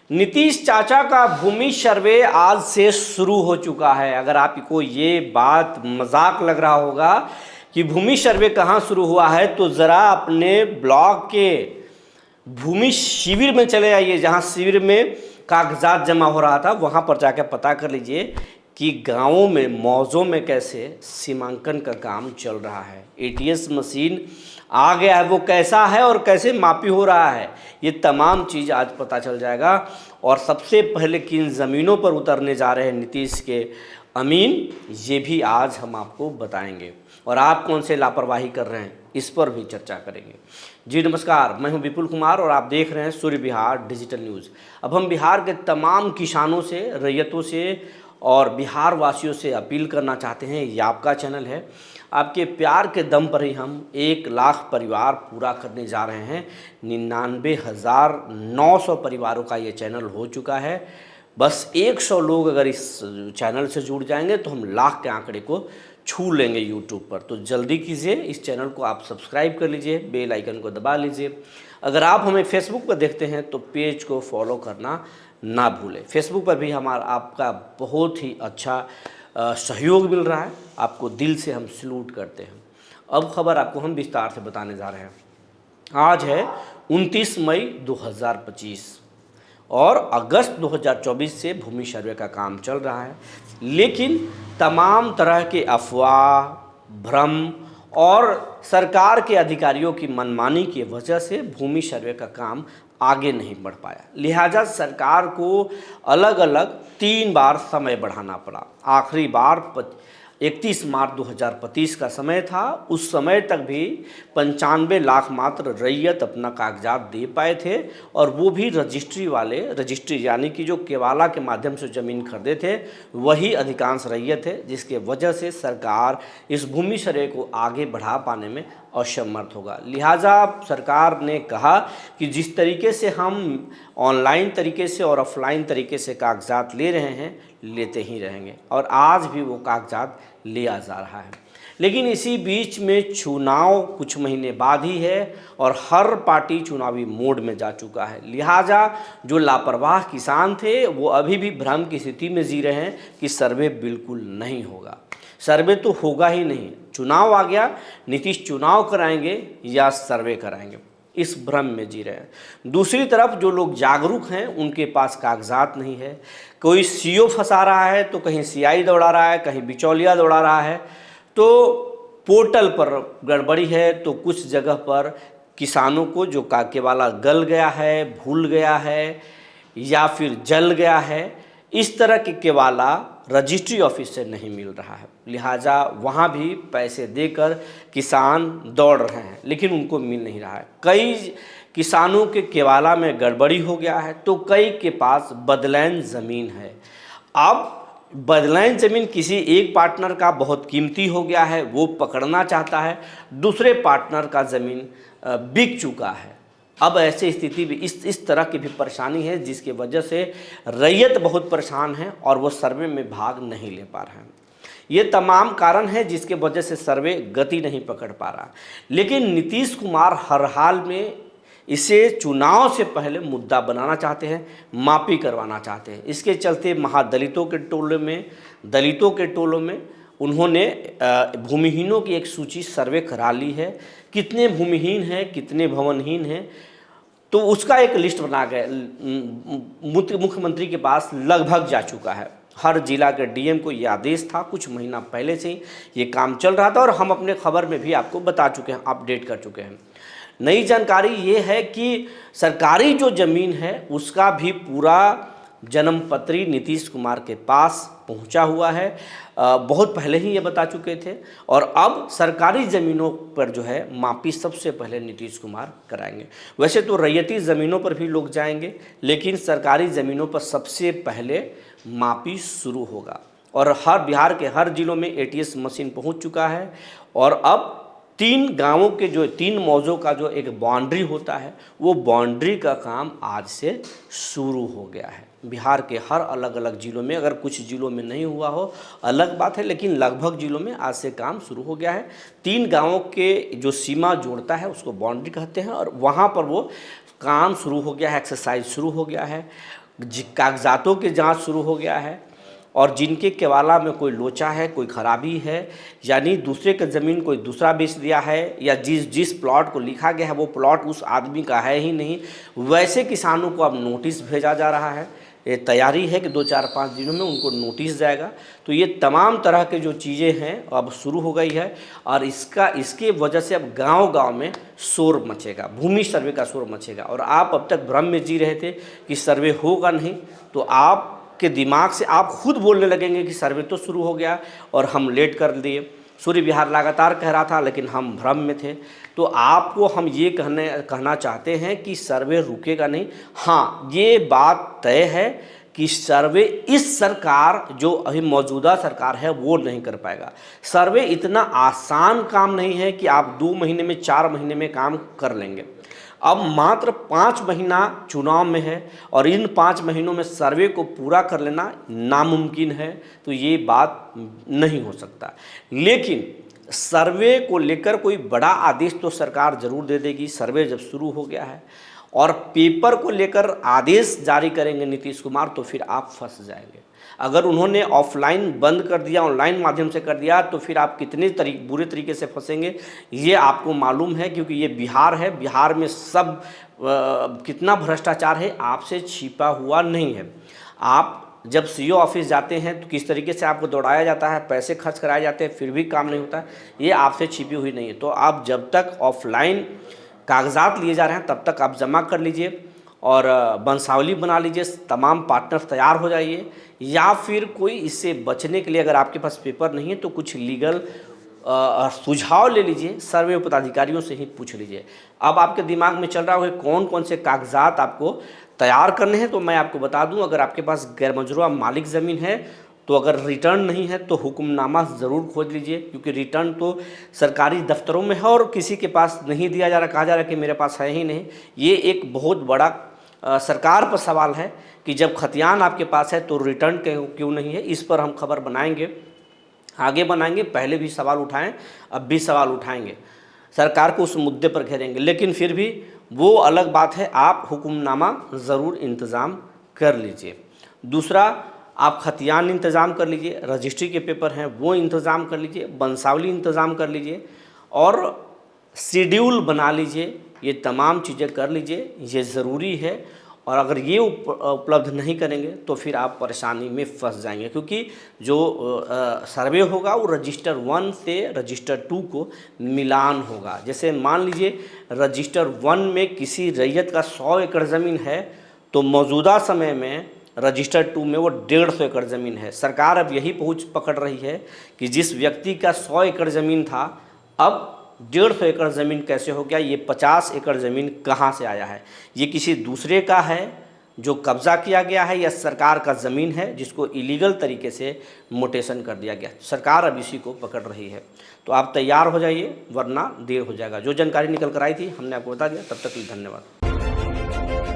नीतीश चाचा का भूमि सर्वे आज से शुरू हो चुका है। अगर आपको ये बात मजाक लग रहा होगा कि भूमि सर्वे कहाँ शुरू हुआ है, तो ज़रा अपने ब्लॉक के भूमि शिविर में चले आइए, जहाँ शिविर में कागजात जमा हो रहा था, वहाँ पर जाकर पता कर लीजिए कि गांवों में मौज़ों में कैसे सीमांकन का काम चल रहा है। एटीएस मशीन आ गया है, वो कैसा है और कैसे मापी हो रहा है, ये तमाम चीज़ आज पता चल जाएगा। और सबसे पहले किन ज़मीनों पर उतरने जा रहे हैं नीतीश के अमीन, ये भी आज हम आपको बताएंगे। और आप कौन से लापरवाही कर रहे हैं, इस पर भी चर्चा करेंगे। जी नमस्कार, मैं हूं विपुल कुमार और आप देख रहे हैं सूर्य बिहार डिजिटल न्यूज़। अब हम बिहार के तमाम किसानों से, रैयतों से और बिहार वासियों से अपील करना चाहते हैं, ये आपका चैनल है, आपके प्यार के दम पर ही हम 1 लाख परिवार पूरा करने जा रहे हैं। 99,900 परिवारों का ये चैनल हो चुका है। बस 100 लोग अगर इस चैनल से जुड़ जाएंगे तो हम लाख के आंकड़े को छू लेंगे यूट्यूब पर। तो जल्दी कीजिए, इस चैनल को आप सब्सक्राइब कर लीजिए, बेल आइकन को दबा लीजिए। अगर आप हमें फेसबुक पर देखते हैं तो पेज को फॉलो करना ना भूलें। फेसबुक पर भी हमारा आपका बहुत ही अच्छा सहयोग मिल रहा है, आपको दिल से हम सैल्यूट करते हैं। अब खबर आपको हम विस्तार से बताने जा रहे हैं। आज है 29 मई 2025 और अगस्त 2024 से भूमि सर्वे का काम चल रहा है, लेकिन तमाम तरह के अफवाह, भ्रम और सरकार के अधिकारियों की मनमानी की वजह से भूमि सर्वे का काम आगे नहीं बढ़ पाया। लिहाजा सरकार को अलग अलग 3 बार समय बढ़ाना पड़ा। आखिरी बार 31 मार्च 2025 का समय था। उस समय तक भी 95 लाख मात्र रैयत अपना कागजात दे पाए थे, और वो भी रजिस्ट्री वाले, रजिस्ट्री यानी कि जो केवाला के माध्यम से ज़मीन खरीदे थे वही अधिकांश रैयत है, जिसके वजह से सरकार इस भूमि सर्वे को आगे बढ़ा पाने में असमर्थ होगा। लिहाजा सरकार ने कहा कि जिस तरीके से हम ऑनलाइन तरीके से और ऑफलाइन तरीके से कागजात ले रहे हैं, लेते ही रहेंगे, और आज भी वो कागजात लिया जा रहा है। लेकिन इसी बीच में चुनाव कुछ महीने बाद ही है और हर पार्टी चुनावी मोड में जा चुका है। लिहाजा जो लापरवाह किसान थे वो अभी भी भ्रम की स्थिति में जी रहे हैं कि सर्वे बिल्कुल नहीं होगा। सर्वे तो होगा ही नहीं, चुनाव आ गया, नीतीश चुनाव कराएंगे या सर्वे कराएंगे, इस भ्रम में जी रहे हैं। दूसरी तरफ जो लोग जागरूक हैं उनके पास कागजात नहीं है। कोई सीओ फंसा रहा है तो कहीं सीआई दौड़ा रहा है, कहीं बिचौलिया दौड़ा रहा है, तो पोर्टल पर गड़बड़ी है, तो कुछ जगह पर किसानों को जो केवाला गल गया है, भूल गया है या फिर जल गया है, इस तरह के केवाला रजिस्ट्री ऑफिस से नहीं मिल रहा है। लिहाजा वहाँ भी पैसे देकर किसान दौड़ रहे हैं, लेकिन उनको मिल नहीं रहा है। कई किसानों के केवाला में गड़बड़ी हो गया है, तो कई के पास बदलैन ज़मीन है। अब बदलैन ज़मीन किसी एक पार्टनर का बहुत कीमती हो गया है, वो पकड़ना चाहता है, दूसरे पार्टनर का ज़मीन बिक चुका है। अब ऐसी स्थिति भी, इस तरह की भी परेशानी है, जिसकी वजह से रैयत बहुत परेशान है और वो सर्वे में भाग नहीं ले पा रहे हैं। ये तमाम कारण है जिसके वजह से सर्वे गति नहीं पकड़ पा रहा। लेकिन नीतीश कुमार हर हाल में इसे चुनाव से पहले मुद्दा बनाना चाहते हैं, मापी करवाना चाहते हैं। इसके चलते महादलितों के टोले में, दलितों के टोलों में उन्होंने भूमिहीनों की एक सूची सर्वे करा ली है। कितने भूमिहीन हैं, कितने भवनहीन हैं, तो उसका एक लिस्ट बना गया, मुख्यमंत्री के पास लगभग जा चुका है। हर जिला के डीएम को यह आदेश था, कुछ महीना पहले से ही ये काम चल रहा था, और हम अपने खबर में भी आपको बता चुके हैं, अपडेट कर चुके हैं। नई जानकारी ये है कि सरकारी जो ज़मीन है उसका भी पूरा जन्मपत्री नीतीश कुमार के पास पहुंचा हुआ है। बहुत पहले ही ये बता चुके थे, और अब सरकारी ज़मीनों पर जो है मापी सबसे पहले नीतीश कुमार कराएंगे। वैसे तो रैयती ज़मीनों पर भी लोग जाएंगे, लेकिन सरकारी ज़मीनों पर सबसे पहले मापी शुरू होगा। और बिहार के हर जिलों में एटीएस मशीन पहुंच चुका है, और अब 3 गांवों के जो 3 मौज़ों का जो एक बाउंड्री होता है, वो बाउंड्री का काम आज से शुरू हो गया है। बिहार के हर अलग अलग जिलों में, अगर कुछ जिलों में नहीं हुआ हो अलग बात है, लेकिन लगभग जिलों में आज से काम शुरू हो गया है। 3 गांवों के जो सीमा जोड़ता है उसको बाउंड्री कहते हैं, और वहाँ पर वो काम शुरू हो गया है, एक्सरसाइज शुरू हो गया है। कागजातों की जांच शुरू हो गया है, और जिनके केवाला में कोई लोचा है, कोई खराबी है, यानी दूसरे की ज़मीन कोई दूसरा बेच दिया है, या जिस प्लॉट को लिखा गया है वो प्लॉट उस आदमी का है ही नहीं, वैसे किसानों को अब नोटिस भेजा जा रहा है। ये तैयारी है कि 2-4-5 दिनों में उनको नोटिस जाएगा। तो ये तमाम तरह के जो चीज़ें हैं अब शुरू हो गई है, और इसके वजह से अब गांव-गांव में शोर मचेगा, भूमि सर्वे का शोर मचेगा। और आप अब तक भ्रम में जी रहे थे कि सर्वे होगा नहीं, तो आपके दिमाग से आप खुद बोलने लगेंगे कि सर्वे तो शुरू हो गया और हम लेट कर दिए। सूर्य विहार लगातार कह रहा था, लेकिन हम भ्रम में थे। तो आपको हम ये कहना चाहते हैं कि सर्वे रुकेगा नहीं। हाँ, ये बात तय है कि सर्वे इस सरकार, जो अभी मौजूदा सरकार है, वो नहीं कर पाएगा। सर्वे इतना आसान काम नहीं है कि आप 2 महीने में, 4 महीने में काम कर लेंगे। अब मात्र 5 महीना चुनाव में है, और इन 5 महीनों में सर्वे को पूरा कर लेना नामुमकिन है। तो ये बात नहीं हो सकता। लेकिन सर्वे को लेकर कोई बड़ा आदेश तो सरकार ज़रूर दे देगी। सर्वे जब शुरू हो गया है और पेपर को लेकर आदेश जारी करेंगे नीतीश कुमार, तो फिर आप फंस जाएंगे। अगर उन्होंने ऑफलाइन बंद कर दिया, ऑनलाइन माध्यम से कर दिया, तो फिर आप कितने बुरे तरीके से फंसेंगे ये आपको मालूम है, क्योंकि ये बिहार है। बिहार में सब कितना भ्रष्टाचार है आपसे छिपा हुआ नहीं है। आप जब सीओ ऑफिस जाते हैं तो किस तरीके से आपको दौड़ाया जाता है, पैसे खर्च कराए जाते हैं, फिर भी काम नहीं होता, ये आपसे छिपी हुई नहीं है। तो आप जब तक ऑफलाइन कागजात लिए जा रहे हैं तब तक आप जमा कर लीजिए और वंशावली बना लीजिए, तमाम पार्टनर तैयार हो जाइए। या फिर कोई इससे बचने के लिए, अगर आपके पास पेपर नहीं है तो कुछ लीगल सुझाव ले लीजिए, सर्वे पदाधिकारियों से ही पूछ लीजिए। अब आपके दिमाग में चल रहा होगा कौन कौन से कागजात आपको तैयार करने हैं, तो मैं आपको बता दूं, अगर आपके पास गैरमजरूआ मालिक ज़मीन है तो अगर रिटर्न नहीं है तो हुक्मनामा ज़रूर खोज लीजिए, क्योंकि रिटर्न तो सरकारी दफ्तरों में है और किसी के पास नहीं दिया जा रहा, कहा जा रहा है कि मेरे पास है ही नहीं। ये एक बहुत बड़ा सरकार पर सवाल है कि जब खतियान आपके पास है तो रिटर्न क्यों नहीं है। इस पर हम खबर बनाएंगे, आगे बनाएंगे। पहले भी सवाल उठाएं, अब भी सवाल उठाएंगे, सरकार को उस मुद्दे पर घेरेंगे। लेकिन फिर भी वो अलग बात है, आप हुक्मनामा ज़रूर इंतज़ाम कर लीजिए। दूसरा, आप खतियान इंतज़ाम कर लीजिए, रजिस्ट्री के पेपर हैं वो इंतज़ाम कर लीजिए, वंशावली इंतज़ाम कर लीजिए, और शेड्यूल बना लीजिए। ये तमाम चीज़ें कर लीजिए, ये ज़रूरी है। और अगर ये उपलब्ध नहीं करेंगे तो फिर आप परेशानी में फंस जाएंगे, क्योंकि जो सर्वे होगा वो रजिस्टर 1 से रजिस्टर 2 को मिलान होगा। जैसे मान लीजिए रजिस्टर 1 में किसी रैयत का 100 एकड़ ज़मीन है, तो मौजूदा समय में रजिस्टर 2 में वो 150 एकड़ ज़मीन है। सरकार अब यही पहुँच पकड़ रही है कि जिस व्यक्ति का 100 एकड़ ज़मीन था, अब 150 एकड़ ज़मीन कैसे हो गया, ये 50 एकड़ ज़मीन कहाँ से आया है, ये किसी दूसरे का है जो कब्ज़ा किया गया है, या सरकार का ज़मीन है जिसको इलीगल तरीके से मोटेशन कर दिया गया। सरकार अब इसी को पकड़ रही है। तो आप तैयार हो जाइए, वरना देर हो जाएगा। जो जानकारी निकल कर आई थी हमने आपको बता दिया। तब तक के लिए धन्यवाद।